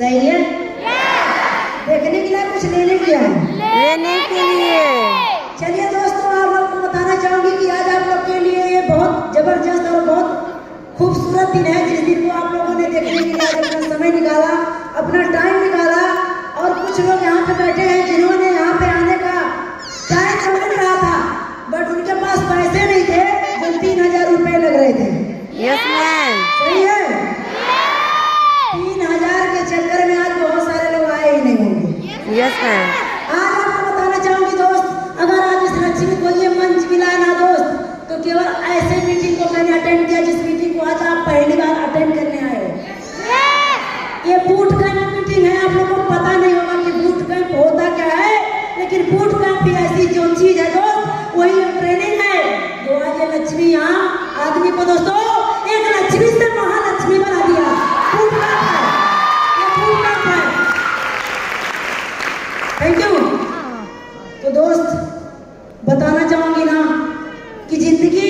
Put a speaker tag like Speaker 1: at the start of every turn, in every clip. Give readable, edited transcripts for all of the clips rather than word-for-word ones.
Speaker 1: सही है? देखने के लिए कुछ लेने के लिए
Speaker 2: लेने के लिए।
Speaker 1: चलिए दोस्तों, आप लोग को बताना चाहूंगी कि आज आप लोग के लिए ये बहुत जबरदस्त और बहुत खूबसूरत दिन है, जिस दिन को आप लोगों ने देखने के लिए अपना समय निकाला, अपना टाइम निकाला। और कुछ लोग यहाँ पे बैठे हैं जिन्होंने यहाँ पे आने का टाइम समझ रहा था, बट उनके पास पैसे नहीं थे, जो 3000 रुपए लग रहे थे।
Speaker 2: Yes ma'am.
Speaker 1: सही है? 3000 के चक्कर में आज बहुत सारे लोग आए ही नहीं होंगे।
Speaker 2: Yes ma'am.
Speaker 1: आज आपको बताना चाहूंगी दोस्त, अगर आज इस लक्ष्मी को ये मंच मिला है ना दोस्त, तो केवल ऐसे मीटिंग को मैंने अटेंड किया जिस मीटिंग को आज आप पहली बार अटेंड करने आए हो। ये बूट कैंप मीटिंग है। आप लोगों को पता नहीं होगा कि बूट कैंप होता क्या है, लेकिन बूट कैंप भी ऐसी जो चीज है दोस्त, वही ट्रेनिंग है जो आज ये लक्ष्मी यहाँ आदमी को दोस्तों एक लक्ष्मी से महालक्ष्मी बना दिया। बूट कैंप है, ये बूट कैंप है। Thank you. तो दोस्त बताना चाहूंगी ना कि जिंदगी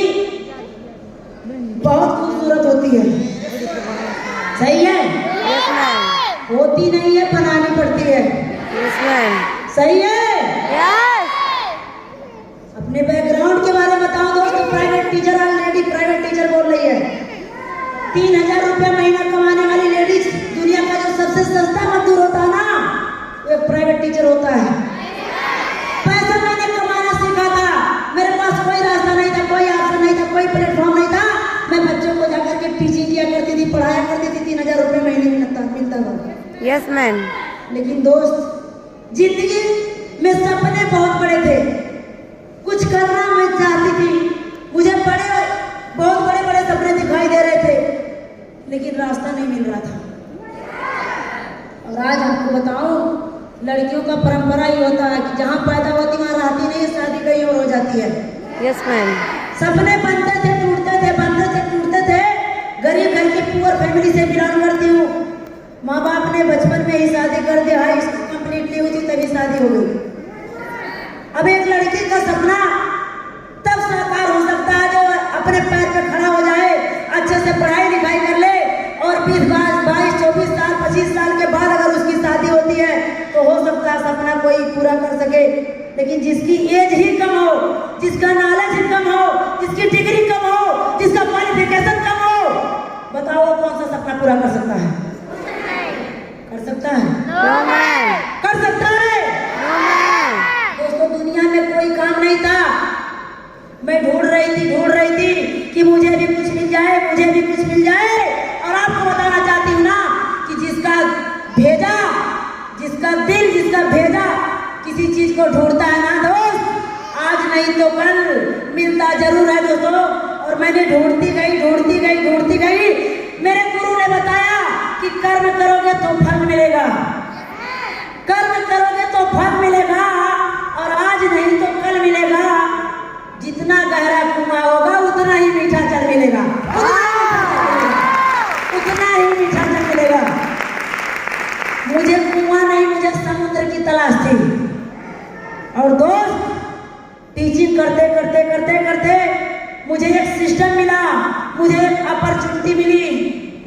Speaker 1: बहुत खूबसूरत होती है। सही है?
Speaker 2: Yes ma'am.
Speaker 1: होती नहीं है, बनानी पड़ती है।
Speaker 2: Yes ma'am.
Speaker 1: सही है?
Speaker 2: यस।
Speaker 1: अपने बैकग्राउंड के बारे में बताओ दोस्तों। Private teacher, already private teacher बोल रही है। 3000 रुपया महीना कमाने वाली लेडीज, दुनिया का जो सबसे सस्ता मजदूर होता है ना, वो प्राइवेट टीचर होता है। पैसा मैंने कमाना सीखा था, मेरे पास कोई रास्ता नहीं था, कोई ऑप्शन नहीं था, कोई प्लेटफॉर्म नहीं था। मैं बच्चों को जाकर के टीचिंग किया करती थी, पढ़ाया करती थी। 3000 रुपये महीने मिलता था।
Speaker 2: Yes ma'am.
Speaker 1: लेकिन दोस्त, जिंदगी में सपने बहुत बड़े थे, कुछ करना मैं चाहती थी, मुझे बहुत बड़े बड़े सपने दिखाई दे रहे थे, लेकिन रास्ता नहीं मिल रहा था। और आज आपको बताऊं, लड़कियों का परंपरा ही होता है कि जहाँ पैदा होती वहाँ रहती नहीं है, शादी कहीं और हो जाती है।
Speaker 2: Yes ma'am.
Speaker 1: सपने बनते थे, टूटते थे, बनते थे, टूटते थे। गरीब घर की पुअर फैमिली से बिलोंग करती हूँ। माँ बाप ने बचपन में ही शादी कर दिया, हाई स्कूल कंप्लीट नहीं हुई थी तभी शादी हो गई। अब एक लड़की का सपना तब साकार हो सकता है जो अपने पैर पे खड़ा हो जाए, अच्छे से पढ़ाई लिखाई कर ले, और 20, 22, 24 साल, 25 साल के बाद अगर उसकी शादी होती है तो हो सकता है सपना कोई पूरा कर सके। लेकिन जिसकी एज ही कम हो, जिसका नॉलेज ही कम हो, जिसकी डिग्री कम हो, जिसका क्वालिफिकेशन कम हो, बताओ वो कौन सा सपना पूरा कर सकता है? कर सकता है?
Speaker 2: No ma'am.
Speaker 1: कर सकता है?
Speaker 2: No ma'am.
Speaker 1: दोस्तों, दुनिया में कोई काम नहीं था, मैं ढूंढ रही थी कि मुझे भी कुछ मिल जाए, मुझे भी कुछ मिल जाए। और आपको बताना चाहती हूँ ना कि जिसका भेजा, जिसका दिल, जिसका भेजा किसी चीज को ढूंढता है ना दोस्त, आज नहीं तो कल मिलता जरूर है दोस्तों। और मैंने ढूंढती गई। मेरे गुरु ने बताया कि कर्म करोगे तो फल मिलेगा, कर्म करोगे तो फल मिलेगा, और आज नहीं तो कल मिलेगा। जितना गहरा कुआं होगा उतना ही मीठा जल मिलेगा, उतना ही मीठा जल मिलेगा। मुझे कुआं नहीं, मुझे समुद्र की तलाश थी। और दोस्त, टीचिंग करते मुझे एक सिस्टम मिला, मुझे एक अपॉर्चुनिटी मिली,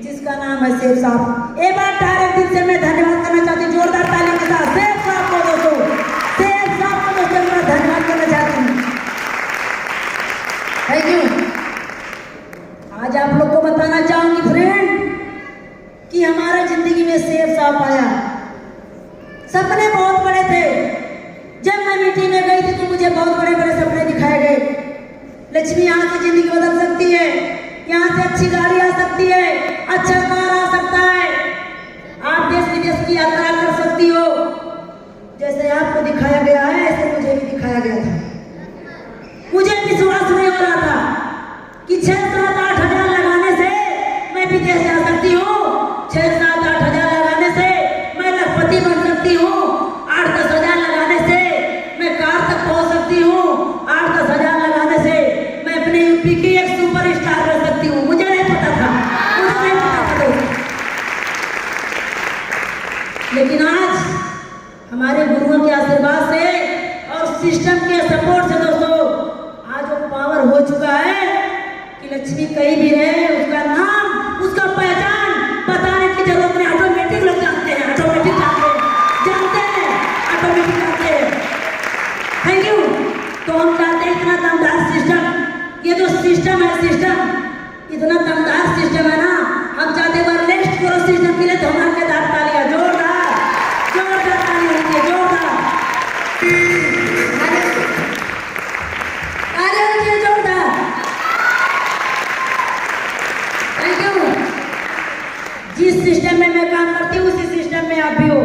Speaker 1: जिसका नाम है सेफ साहब। एक बार डायरेक्ट दिल से मैं धन्यवाद करना चाहती हूँ, जोरदार ताली के साथ सेफ साहब को दोस्तों, सेफ साहब को दोस्तों मैं धन्यवाद करना चाहती हूँ। Thank you. आज आप लोग को बताना चाहूंगी फ्रेंड कि हमारे जिंदगी में सेफ साहब आया। सपने बहुत बड़े थे। जब मैं मीटिंग में गई थी तो मुझे बहुत बड़े बड़े सपने दिखाए गए। लक्ष्मी, यहाँ से जिंदगी बदल सकती है, यहाँ से अच्छी गाड़ी आ सकती है, अच्छा कार आ सकता है, आप देश विदेश की यात्रा कर सकती हो। जैसे आपको दिखाया गया है ऐसे मुझे भी दिखाया गया था। मुझे विश्वास नहीं हो रहा था कि 6, 7, 8 हजार लगाने से मैं विदेश जा सकती हूँ, 6, 7, 8 हजार लगाने से मैं लखपति बन सकती हूँ, 8, 10 हजार लगाने से मैं कार तक पहुँच सकती हूँ, 8, 10 हजार लगाने से मैं अपने यूपी की एक सुपर स्टार बन सकती हूँ। मुझे नहीं पता था, लेकिन आज हमारे गुरुओं के आशीर्वाद से और सिस्टम के सपोर्ट से दोस्तों आज वो पावर हो चुका है कि लक्ष्मी कहीं भी रहे, उसका नाम, उसका पहचान बताने की जरूरत नहीं, ऑटोमेटिक लोग जानते हैं। इतना दमदार सिस्टम, ये जो सिस्टम है सिस्टम, इतना दमदार सिस्टम है ना, हम चाहते बार नेक्स्ट करो सिस्टम के लिए तो हमारे के दाद तालियां जोरदार जोरदार ताली होती है, जोरदार ताली होती है, जोरदार। Thank you. जिस सिस्टम में मैं काम करती हूँ उसी सिस्टम में आप भी हो।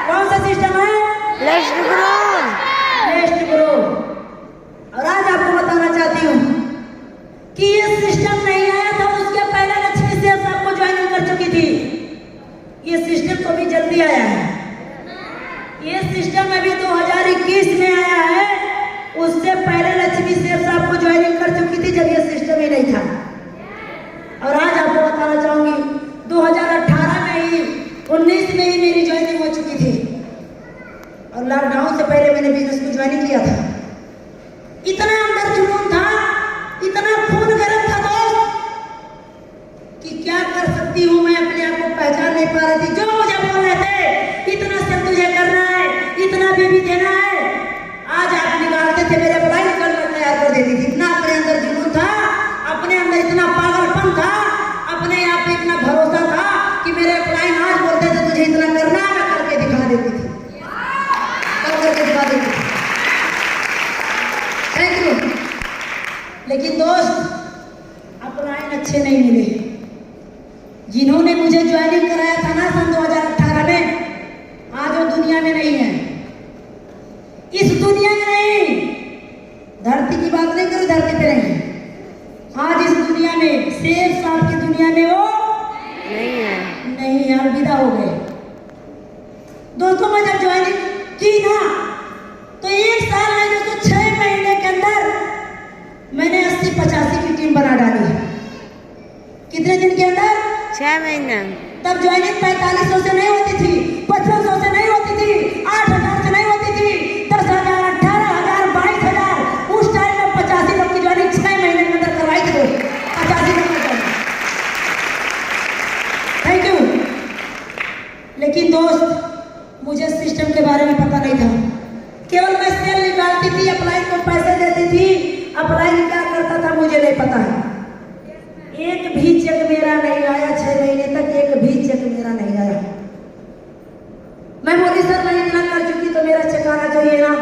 Speaker 1: कौन सा सिस्टम है?
Speaker 2: Let's grow.
Speaker 1: नेक्स्ट करो। और आज आपको बताना चाहती हूँ कि ये सिस्टम नहीं आया था, उसके पहले लक्ष्मी सेठ आपको ज्वाइनिंग कर चुकी थी। ये सिस्टम तो भी जल्दी आया है। ये सिस्टम अभी 2021 में आया है, उससे पहले लक्ष्मी सेठ आपको ज्वाइनिंग कर चुकी थी जब ये सिस्टम ही नहीं था। और आज आपको बताना चाहूंगी 2018 में ही 19 में ही मेरी ज्वाइनिंग हो चुकी थी और लॉकडाउन से पहले मैंने बिजनेस को ज्वाइन किया था। इतना अंदर जुनून था, इतना खून गर्म था दोस्त कि क्या कर सकती हूँ मैं अपने आप को पहचान नहीं पा रही थी। जो मुझे बोल रहे थे इतना सब तुझे करना है, इतना बीबी देना है, आज आप निकालते थे मेरे अप्लाई निकल कर तैयार कर देती थी। इतना अपने अंदर जुनून था, अपने अंदर इतना पागलपन था, अपने आप पे इतना भरोसा था कि मेरे अप्लाई आज बोलते थे तुझे इतना करना है, मैं करके दिखा देती थी, करके दिखा देती थी। Thank you. लेकिन दोस्त अप्लाई अच्छे नहीं मिले। जिन्होंने मुझे ज्वाइनिंग कराया था ना सन 2018 में, आज वो दुनिया में नहीं है, इस दुनिया में नहीं, धरती की बात नहीं करो, धरती पे नहीं, आज इस दुनिया में शेर साहब की दुनिया में वो नहीं है, अलविदा हो गए। दोस्तों मैं जब ज्वाइनिंग की ना तो एक साल में दोस्तों 6 महीने के अंदर मैंने 80-85 की टीम बना डाली। कितने दिन के अंदर?
Speaker 2: 6 महीने।
Speaker 1: तब ज्वाइनिंग 4500 से नहीं होती थी, 5500 से नहीं होती थी, 8000 से नहीं होती थी, 10,000, 18,000, 22,000। उस टाइम में 85 लोग की ज्वाइनिंग 6 महीने के अंदर करवाई थी। 85 लोग की ज्वाइनिंग। Thank you. लेकिन दोस्त मुझे सिस्टम के बारे में पता नहीं था, केवल मैं सेल निकालती थी, अप्लाई को पैसे देती थी, अप्लाई क्या करता था मुझे नहीं पता है। एक भी चेक मेरा नहीं आया 6 महीने तक, एक भी चेक मेरा नहीं आया। मैं बोली सर मैं इतना कर चुकी तो मेरा चेक आना चाहिए ना,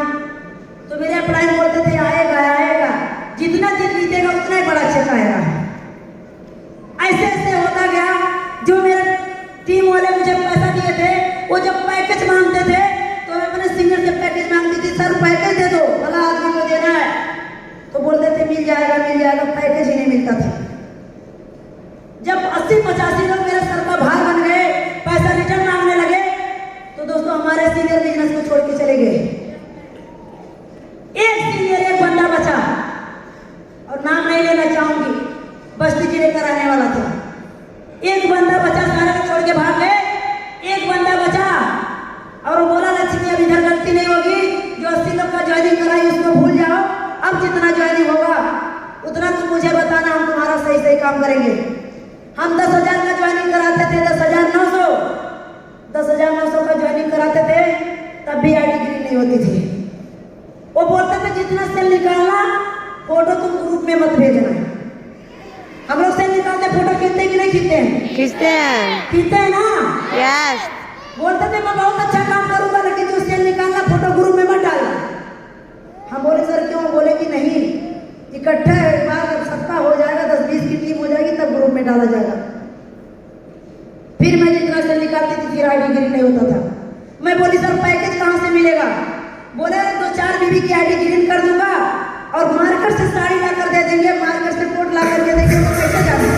Speaker 1: तो मेरे अप्लाई बोलते थे आएगा आएगा, जितना दिन बीतेगा उतना ही बड़ा चेक आएगा। ऐसे ऐसे होता गया। जो मेरे टीम वाले मुझे पैसा दिए थे, वो जब पैकेज मांगते थे तो मैं अपने सीनियर से पैकेज मांगती थी, सर पैकेज दे दो, भला आदमी को देना है, तो बोलते थे मिल जाएगा, पैकेज ही नहीं मिलता था। जब 80-85 लोग मेरे सर का भार बन गए, पैसा रिटर्न मांगने लगे, तो दोस्तों हमारे सीनियर बिजनेस को छोड़ के चले गए। एक सीनियर एक बंदा बचा, और नाम नहीं लेना चाहूंगी, बस्ती जिले का रहने वाला था। एक बंदा बचा, सारे को छोड़ के भाग गए। एक बंदा बचा और वो बोला लक्ष्मी अब इधर गलती नहीं होगी, जो 80 लोग का ज्वाइनिंग कराई उसको भूल जाओ, अब जितना ज्वाइनिंग होगा उतना तुम मुझे बताना, हम तुम्हारा सही सही काम करेंगे। हम 10,000 का ज्वाइनिंग कराते थे, 10,900 का ज्वाइनिंग कराते थे, तब भी आईडी ग्रीन नहीं होती थी। वो बोलते थे जितना सेल निकालना फोटो तुम ग्रुप में मत भेजना। हम लोग सेल निकालते फोटो खींचते कि नहीं खींचते हैं? खींचते हैं ना।
Speaker 2: यस।
Speaker 1: बोलते थे मैं बहुत अच्छा काम करूंगा, लेकिन जो सेल निकालना फोटो ग्रुप में मत डालना। हम बोले सर क्यों? बोले कि नहीं, इकट्ठा एक बार जब सबका हो जाएगा, 10-20 की टीम हो जाएगी, तब ग्रुप में डाला जाएगा। फिर मैं जितना सेल निकालती थी फिर आईडी ग्रीन नहीं होता था। मैं बोली सर पैकेज कहाँ से मिलेगा? बोले 2-4 बीबी की आईडी ग्रीन कर दूंगा और मार्केट से साड़ी ला कर दे देंगे, मार्केट से कोट ला कर दे देंगे, तो कैसे जाना?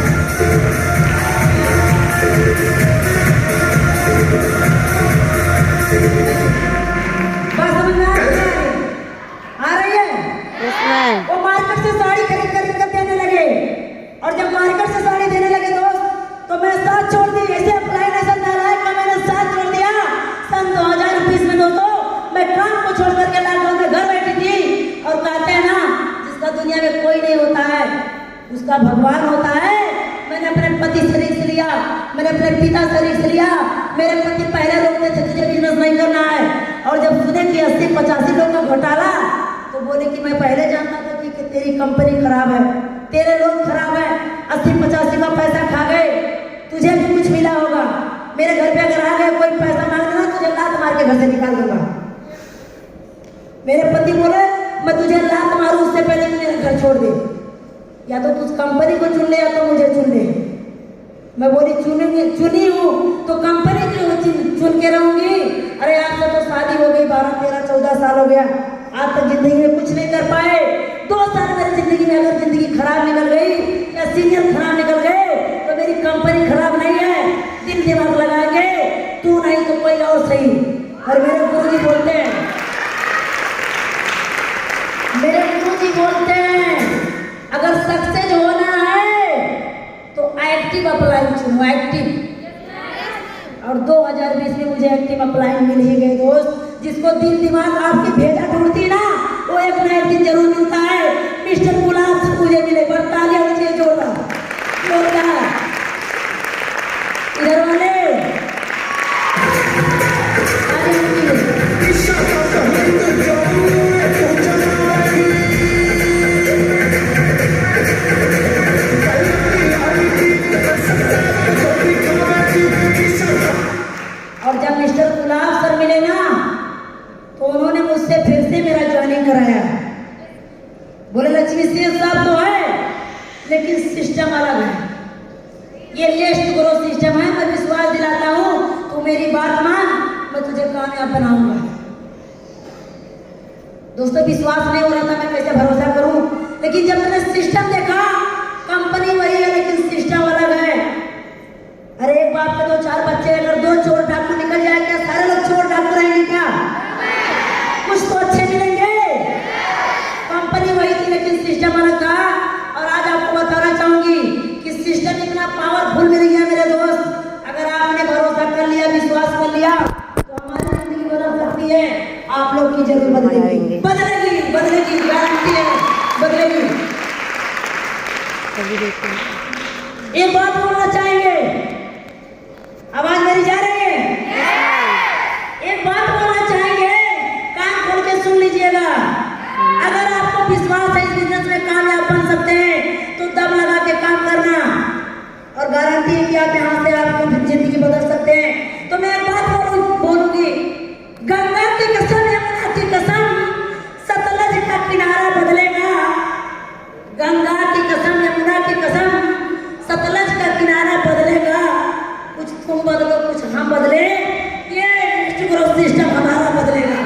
Speaker 1: बात समझ में आ रही है? वो मार्केट से साड़ी खरीद कर देने लगे, और जब मार्केट से साड़ी देने लगे दोस्त, तो मैं साथ छोड़ दी। ऐसे अप्लाई नहीं नारायण का मैंने साथ छोड़ दिया। सन 2020 में दोस्तों मैं काम को छोड़ करके लॉकडाउन में घर बैठी थी, और कहते हैं ना जिसका दुनिया में कोई नहीं होता है उसका भगवान होता है। मैंने अपने पति से रिस्क लिया, मैंने अपने पिता से रिस्क लिया। मेरे पति पहले रोकते थे तुझे बिजनेस नहीं करना है, और जब सुने कि 80-85 लोग का घोटाला, तो बोली कि मैं पहले जानता था कि तेरी कंपनी खराब है, तेरे लोग खराब है, 80-85 का पैसा खा गए, तुझे भी कुछ मिला होगा। मेरे घर पे अगर आ गए कोई पैसा मांगना ना, तुझे लात मार के घर से निकाल दूंगा। मेरे पति बोले मैं तुझे लात मारूं उससे पहले तू मेरा घर छोड़ दे, या तो तू कंपनी को चुन ले या तो मुझे चुन ले। मैं बोली चुनी हूँ तो कंपनी क्यों चुन के रहूंगी। अरे आपसे तो शादी हो गई 12-13-14 साल हो गया, आज तक जिंदगी में कुछ नहीं कर पाए। 2 साल मेरी जिंदगी में अगर जिंदगी खराब निकल गई या सीनियर खराब निकल गए तो मेरी कंपनी खराब नहीं है। दिल दिमाग लगाएंगे, तू नहीं तो कोई और सही। और मेरे गुरुजी बोलते हैं, अगर सक्सेस होना है तो एक्टिव अप्लाई चुनो, एक्टिव। और 2020 में मुझे एक्टिव अप्लाई मिल ही गए दोस्त। जिसको दिल दिमाग आपकी भेजा ढूंढती ना, वो एक ना एक दिन जरूर मिलता है। मिस्टर गुलाब से मुझे मिले, बरतालियां मुझे जोड़ा इधर वाले और जब मिस्टर गुलाब सर मिले ना तो उन्होंने मुझसे फिर से मेरा ज्वाइनिंग कराया। बोले लक्ष्मी सेठ साहब तो है लेकिन सिस्टम अलग है, ये लेस्ट ग्रोथ सिस्टम है। मैं विश्वास दिलाता हूँ, तू मेरी बात मान, मैं तुझे कामयाब बनाऊंगा। दोस्तों विश्वास नहीं हो रहा था, मैं कैसे भरोसा करूं। लेकिन जब मैंने सिस्टम देखा, कंपनी वही है लेकिन सिस्टम अलग है। अरे एक बाप के 2-4 बच्चे, अगर 2 चोर डाकू निकल जाए क्या सारे लोग चोर डाकू रहेंगे क्या? कुछ तो अच्छे मिलेंगे। कंपनी वही थी लेकिन सिस्टम अलग था। और आज आपको बताना चाहूंगी कि सिस्टम इतना पावरफुल मिल गया मेरे दोस्त। अगर आपने भरोसा कर लिया, विश्वास कर लिया तो हमारी जिंदगी बदल सकती है। आप लोग की जरूर बदलेगी, बदलेगी, गारंटी है बदलेगी। एक बात बोलना चाहेंगे, आवाज मेरी जा रही है? एक बात बोलना चाहेंगे, कान खोल के सुन लीजिएगा। अगर आपको विश्वास है इस बिजनेस में कामयाब बन सकते हैं तो दम लगा के काम करना, और गारंटी है कि आप यहाँ से आपकी जिंदगी बदल सकते हैं। तो मैं एक बात बोलूंगी, गंगा की कसम, यमुना की कसम, सतलज का किनारा बदलेगा। गंगा की कसम, यमुना की कसम, सतलज का किनारा बदलेगा। कुछ तुम बदलो, कुछ हम बदले, ये ग्रोथ सिस्टम हमारा बदलेगा,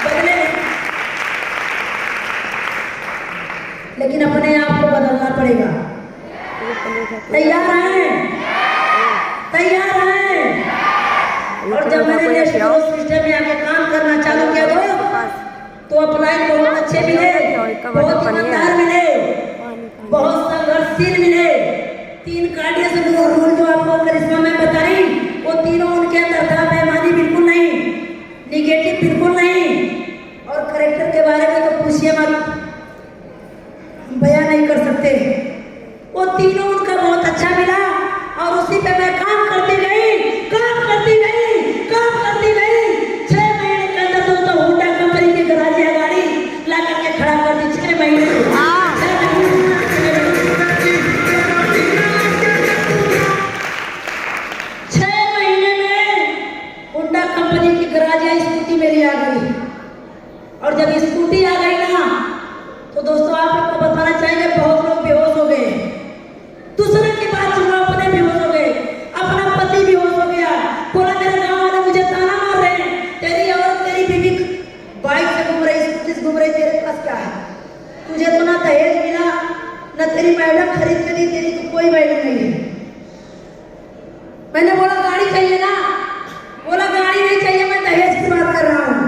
Speaker 1: बदलेगा। लेकिन अपने आप को बदलना पड़ेगा। तैयार हैं? तैयार हैं? और जब मैंने ग्रोथ सिस्टम में आके काम करना चालू किया तो अप्लाई बहुत अच्छे मिले, बहुत ईमानदार मिले, बहुत संघर्षशील मिले। 3 कार्डियस रूल जो आपको करिश्मा में बताई, वो तीनों उनके अंदर था। बेईमानी बिल्कुल नहीं, निगेटिव बिल्कुल नहीं, और करेक्टर के बारे में तो पूछिए मत, बयान नहीं कर सकते। वो तीनों उनका बहुत अच्छा मिला और उसी पे मैं काम करती गई, काम करती गई, काम करती गई। 6 महीने के अंदर दोस्तों होंडा कंपनी की गराजिया गाड़ी ला करके खड़ा कर दी। 6 महीने 6 महीने में होंडा कंपनी की गराजिया स्कूटी मेरी आ गई। और जब स्कूटी आ गई ना तो दोस्तों आप लोग को बताना चाहिए, बहुत लोग बेहोश हो गए। दूसरे की बात सुनो, अपने बेहोश हो गए, अपना पति बेहोश हो गया। बोला मेरे गांव वाले मुझे ताना मार रहे हैं, तेरी औरत, तेरी बीवी बाइक से घूम रही, स्कूटी से घूम रही, तेरे पास क्या है? तुझे तो ना दहेज मिला, ना तेरी मैडम खरीद के दी, तेरी तो कोई वैल्यू नहीं है। मैंने बोला गाड़ी चाहिए ना? बोला गाड़ी नहीं चाहिए, मैं दहेज की बात कर रहा हूँ।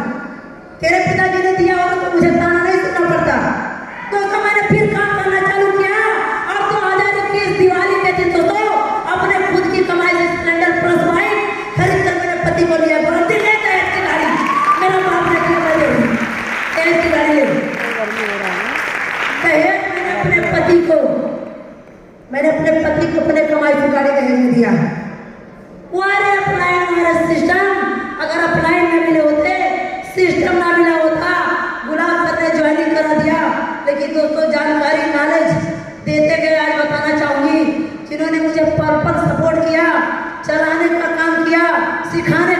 Speaker 1: तेरे पिताजी ने दिया होगा तो मुझे ताना नहीं सुनना पड़ता। दोस्तों मैंने फिर काम करना चालू किया और 2021 दिवाली के दिन दोस्तों अपने खुद की कमाई से स्प्लेंडर प्लस बाइक खरीद कर मेरे पति को लिया। बोला दिल्ली दहेज की गाड़ी, मेरा बाप ने क्यों कर दी दहेज की गाड़ी? दहेज मैंने अपने पति को अपने कमाई की गाड़ी दहेज में दिया। हमारा सिस्टम अगर अप्लाई न मिले होते, सिस्टम ना मिला होता इन्होंने मुझे प्रॉपर सपोर्ट किया, चलाने का काम किया, सिखाने